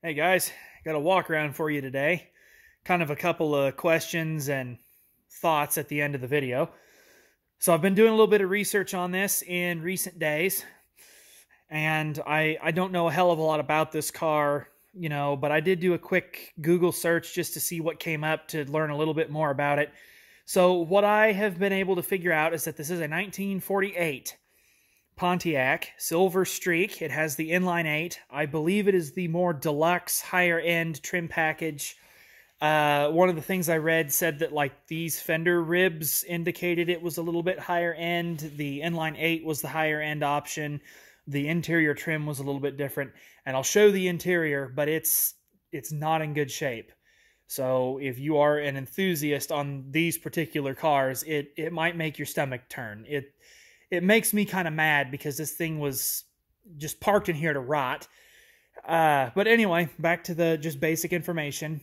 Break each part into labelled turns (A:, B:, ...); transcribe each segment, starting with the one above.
A: Hey guys, got a walk around for you today. Kind of a couple of questions and thoughts at the end of the video. So I've been doing a little bit of research on this in recent days, and I don't know a hell of a lot about this car, but I did do a quick Google search just to see what came up to learn a little bit more about it. So what I have been able to figure out is that this is a 1948 Pontiac Silver Streak. It has the inline 8. I believe it is the more deluxe, higher end trim package. One of the things I read said that like these fender ribs indicated it was a little bit higher end. The inline 8 was the higher end option. The interior trim was a little bit different. And I'll show the interior, but it's not in good shape. So if you are an enthusiast on these particular cars, it might make your stomach turn. It makes me kind of mad because this thing was just parked in here to rot. But anyway, back to the just basic information.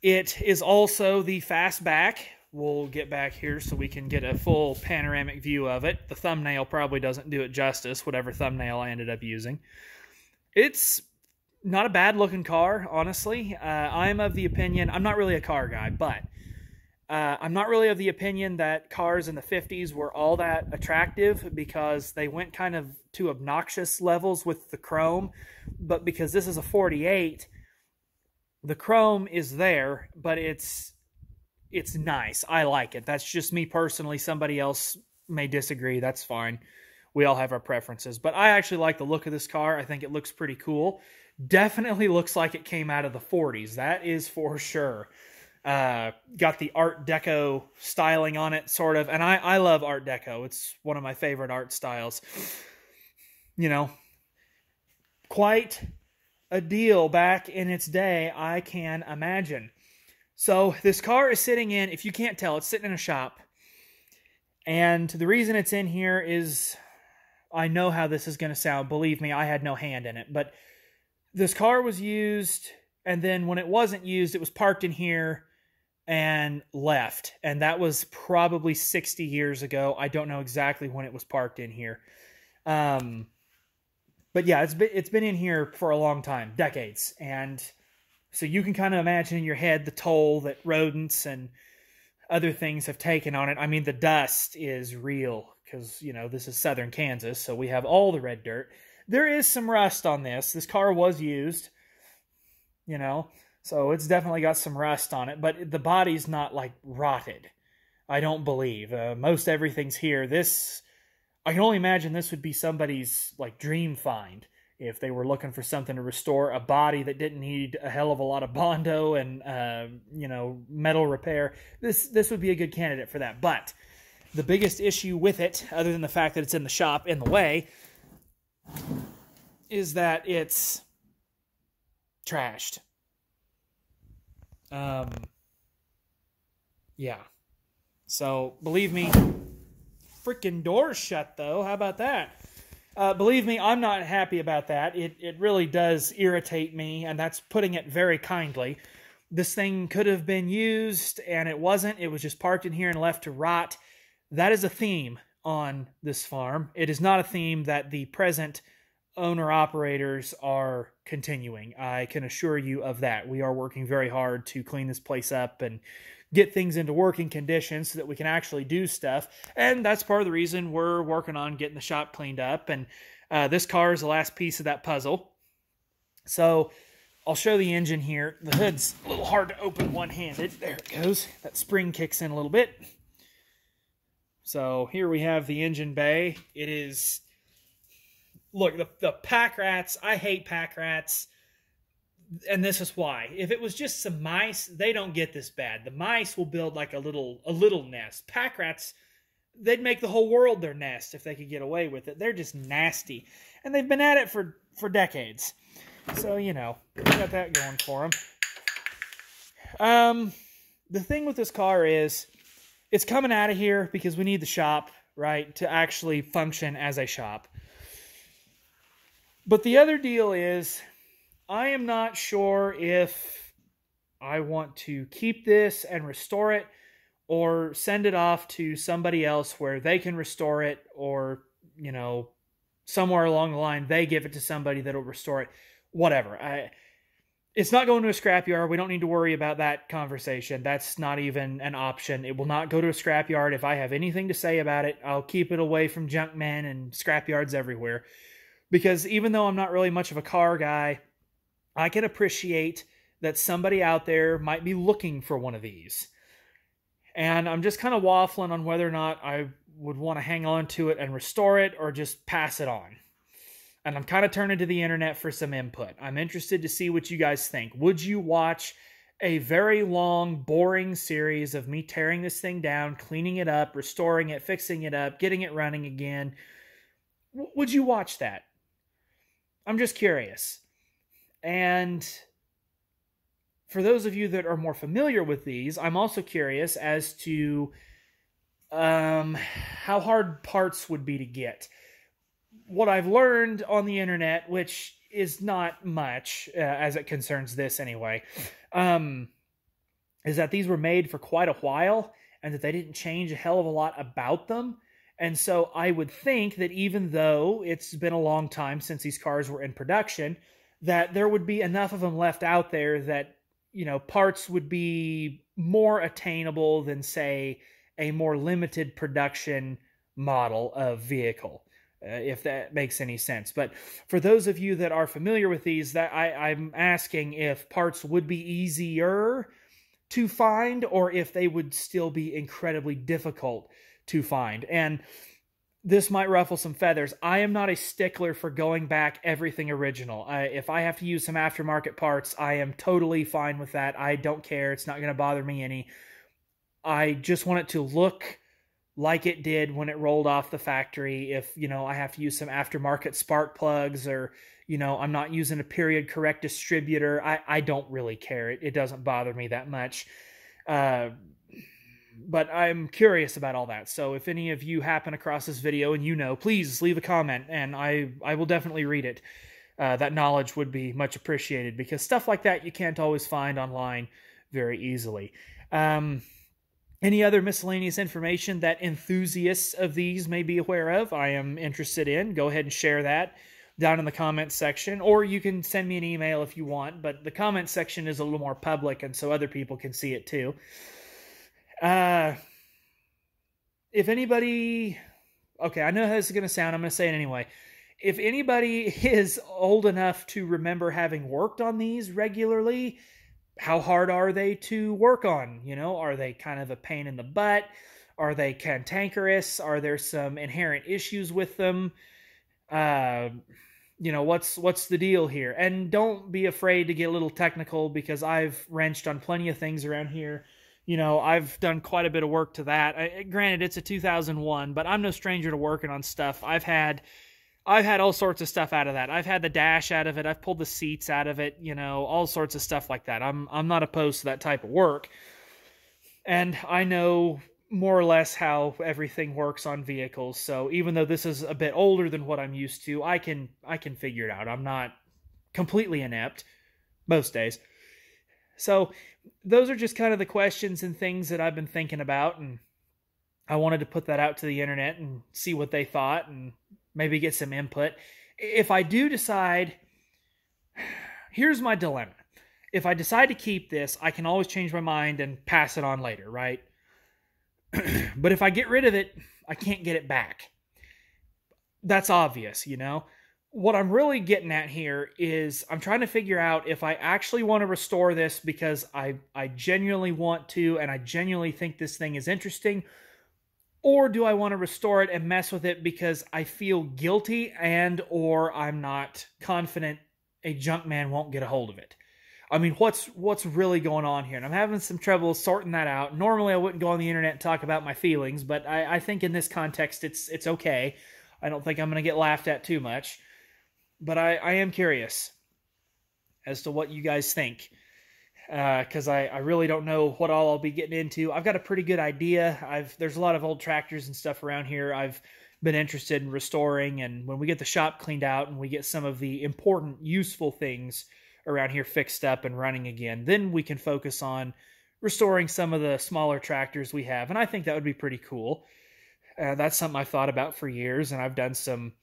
A: It is also the fastback. We'll get back here so we can get a full panoramic view of it. The thumbnail probably doesn't do it justice, whatever thumbnail I ended up using. It's not a bad looking car, honestly. I'm of the opinion, I'm not really a car guy, but I'm not really of the opinion that cars in the 50s were all that attractive because they went kind of to obnoxious levels with the chrome. But because this is a 48, the chrome is there, but it's nice. I like it. That's just me personally. Somebody else may disagree. That's fine. We all have our preferences. But I actually like the look of this car. I think it looks pretty cool. Definitely looks like it came out of the 40s. That is for sure. Got the Art Deco styling on it, sort of. And I love Art Deco. It's one of my favorite art styles. Quite a deal back in its day, I can imagine. So this car is sitting in, if you can't tell, it's sitting in a shop. And the reason it's in here is, I know how this is going to sound. Believe me, I had no hand in it. But this car was used, and then when it wasn't used, it was parked in here and left. And that was probably 60 years ago. I don't know exactly when it was parked in here. But yeah, it's been in here for a long time, decades. And so you can kind of imagine in your head the toll that rodents and other things have taken on it. I mean, the dust is real because, this is southern Kansas, so we have all the red dirt. There is some rust on this. This car was used, so it's definitely got some rust on it, but the body's not, like, rotted, I don't believe. Most everything's here. I can only imagine this would be somebody's, like, dream find if they were looking for something to restore a body that didn't need a hell of a lot of Bondo and, metal repair. This would be a good candidate for that. But the biggest issue with it, other than the fact that it's in the shop in the way, is that it's trashed. Yeah. So, believe me, freaking door's shut, though. How about that? Believe me, I'm not happy about that. It really does irritate me, and that's putting it very kindly. This thing could have been used, and it wasn't. It was just parked in here and left to rot. That is a theme on this farm. It is not a theme that the present owner-operators are continuing. I can assure you of that. We are working very hard to clean this place up and get things into working condition so that we can actually do stuff. And that's part of the reason we're working on getting the shop cleaned up. And this car is the last piece of that puzzle. So I'll show the engine here. The hood's a little hard to open one-handed. There it goes. That spring kicks in a little bit. So here we have the engine bay. It is... Look, the pack rats, I hate pack rats, and this is why. If it was just some mice, they don't get this bad. The mice will build like a little nest. Pack rats, they'd make the whole world their nest if they could get away with it. They're just nasty, and they've been at it for decades. So, we got that going for them. The thing with this car is, it's coming out of here because we need the shop, right, to actually function as a shop. But the other deal is, I am not sure if I want to keep this and restore it or send it off to somebody else where they can restore it or, somewhere along the line they give it to somebody that'll restore it. Whatever. It's not going to a scrapyard. We don't need to worry about that conversation. That's not even an option. It will not go to a scrapyard. If I have anything to say about it, I'll keep it away from junk men and scrapyards everywhere. Because even though I'm not really much of a car guy, I can appreciate that somebody out there might be looking for one of these. And I'm just kind of waffling on whether or not I would want to hang on to it and restore it or just pass it on. And I'm kind of turning to the internet for some input. I'm interested to see what you guys think. Would you watch a very long, boring series of me tearing this thing down, cleaning it up, restoring it, fixing it up, getting it running again? Would you watch that? I'm just curious. And for those of you that are more familiar with these, I'm also curious as to how hard parts would be to get. What I've learned on the internet, which is not much as it concerns this anyway, is that these were made for quite a while and that they didn't change a hell of a lot about them. And so I would think that even though it's been a long time since these cars were in production, that there would be enough of them left out there that, you know, parts would be more attainable than, say, a more limited production model of vehicle. If that makes any sense. But for those of you that are familiar with these, that I'm asking if parts would be easier to find or if they would still be incredibly difficult to find. And this might ruffle some feathers. I am not a stickler for going back everything original. If I have to use some aftermarket parts, I am totally fine with that. I don't care. It's not going to bother me any. I just want it to look like it did when it rolled off the factory. If, you know, I have to use some aftermarket spark plugs or, you know, I'm not using a period correct distributor, I don't really care. It doesn't bother me that much. But I'm curious about all that. So if any of you happen across this video and you know, please leave a comment and I will definitely read it. That knowledge would be much appreciated because stuff like that you can't always find online very easily. Any other miscellaneous information that enthusiasts of these may be aware of, I am interested in. Go ahead and share that down in the comments section, or you can send me an email if you want, but the comment section is a little more public, and so other people can see it too. If anybody... Okay, I know how this is going to sound. I'm going to say it anyway. If anybody is old enough to remember having worked on these regularly, how hard are they to work on? You know, are they kind of a pain in the butt? Are they cantankerous? Are there some inherent issues with them? You know, what's the deal here? And don't be afraid to get a little technical because I've wrenched on plenty of things around here. You know, I've done quite a bit of work to that. Granted, it's a 2001, but I'm no stranger to working on stuff. I've had all sorts of stuff out of that. I've had the dash out of it. I've pulled the seats out of it, you know, all sorts of stuff like that. I'm not opposed to that type of work. And I know more or less how everything works on vehicles. So even though this is a bit older than what I'm used to, I can figure it out. I'm not completely inept most days. So those are just kind of the questions and things that I've been thinking about, and I wanted to put that out to the internet and see what they thought and maybe get some input. If I do decide, here's my dilemma. If I decide to keep this, I can always change my mind and pass it on later, right? But if I get rid of it, I can't get it back. That's obvious, you know? What I'm really getting at here is I'm trying to figure out if I actually want to restore this because I genuinely want to and I genuinely think this thing is interesting, or do I want to restore it and mess with it because I feel guilty and or I'm not confident a junk man won't get a hold of it? I mean, what's really going on here? And I'm having some trouble sorting that out. Normally, I wouldn't go on the internet and talk about my feelings, but I think in this context, it's okay. I don't think I'm going to get laughed at too much. But I am curious as to what you guys think. Because I really don't know what all I'll be getting into. I've got a pretty good idea. There's a lot of old tractors and stuff around here I've been interested in restoring. And when we get the shop cleaned out and we get some of the important, useful things around here fixed up and running again, then we can focus on restoring some of the smaller tractors we have. And I think that would be pretty cool. That's something I've thought about for years, and I've done some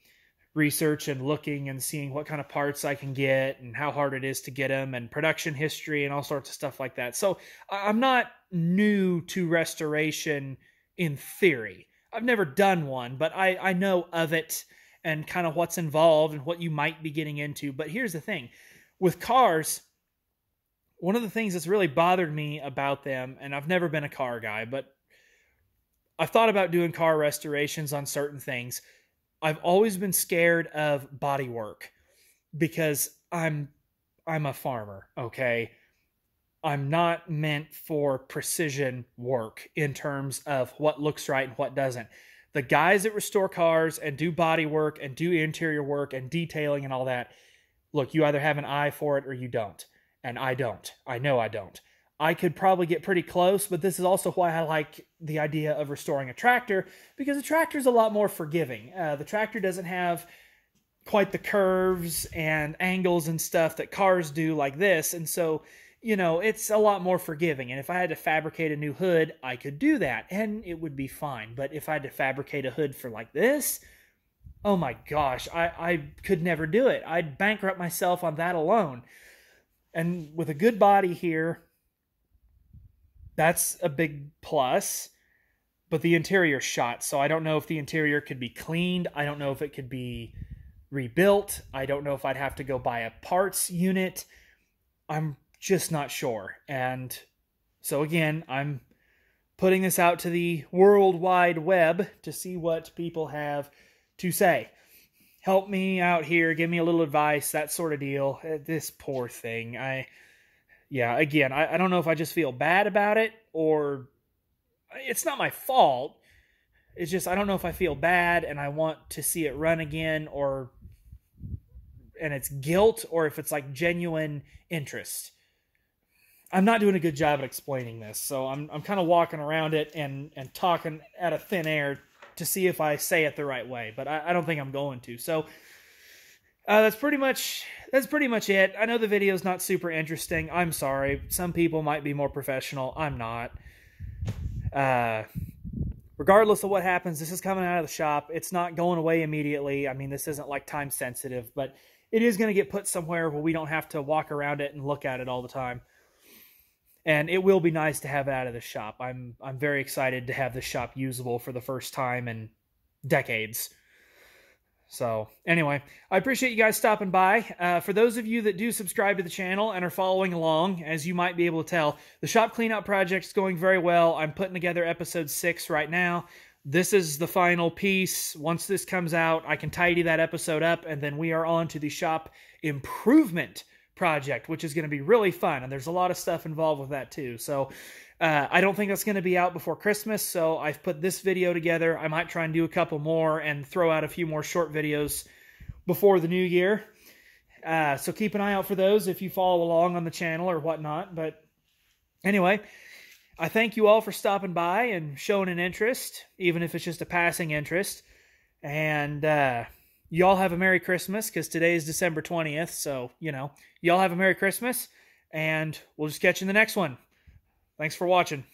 A: research and looking and seeing what kind of parts I can get and how hard it is to get them and production history and all sorts of stuff like that. So I'm not new to restoration in theory. I've never done one, but I know of it and kind of what's involved and what you might be getting into. But here's the thing. With cars, one of the things that's really bothered me about them, and I've never been a car guy, but I've thought about doing car restorations on certain things. I've always been scared of body work because I'm a farmer, okay? I'm not meant for precision work in terms of what looks right and what doesn't. The guys that restore cars and do body work and do interior work and detailing and all that, look, you either have an eye for it or you don't. And I don't. I know I don't. I could probably get pretty close, but this is also why I like the idea of restoring a tractor, because a tractor is a lot more forgiving. The tractor doesn't have quite the curves and angles and stuff that cars do like this, and so, you know, it's a lot more forgiving. And if I had to fabricate a new hood, I could do that, and it would be fine. But if I had to fabricate a hood for like this, oh my gosh, I could never do it. I'd bankrupt myself on that alone. And with a good body here, that's a big plus, but the interior's shot, so I don't know if the interior could be cleaned. I don't know if it could be rebuilt. I don't know if I'd have to go buy a parts unit. I'm just not sure. And so again, I'm putting this out to the World Wide Web to see what people have to say. Help me out here, give me a little advice, that sort of deal. This poor thing, yeah, again, I don't know if I just feel bad about it or it's not my fault. It's just I don't know if I feel bad and I want to see it run again and it's guilt, or if it's like genuine interest. I'm not doing a good job at explaining this, so I'm kind of walking around it and talking out of thin air to see if I say it the right way, but I don't think I'm going to. So that's pretty much it. I know the video is not super interesting. I'm sorry. Some people might be more professional. I'm not. Regardless of what happens, this is coming out of the shop. It's not going away immediately. I mean, this isn't like time sensitive, but it is going to get put somewhere where we don't have to walk around it and look at it all the time. And it will be nice to have it out of the shop. I'm very excited to have this shop usable for the first time in decades. So anyway, I appreciate you guys stopping by. For those of you that do subscribe to the channel and are following along, as you might be able to tell, the shop cleanout project is going very well. I'm putting together episode 6 right now. This is the final piece. Once this comes out, I can tidy that episode up, and then we are on to the shop improvement project, which is going to be really fun, and there's a lot of stuff involved with that too. So I don't think that's going to be out before Christmas, so I've put this video together. I might try and do a couple more and throw out a few more short videos before the new year. So keep an eye out for those if you follow along on the channel or whatnot. But anyway, I thank you all for stopping by and showing an interest, even if it's just a passing interest. And y'all have a Merry Christmas, because today is December 20th, so, you know, y'all have a Merry Christmas, and we'll just catch you in the next one. Thanks for watching.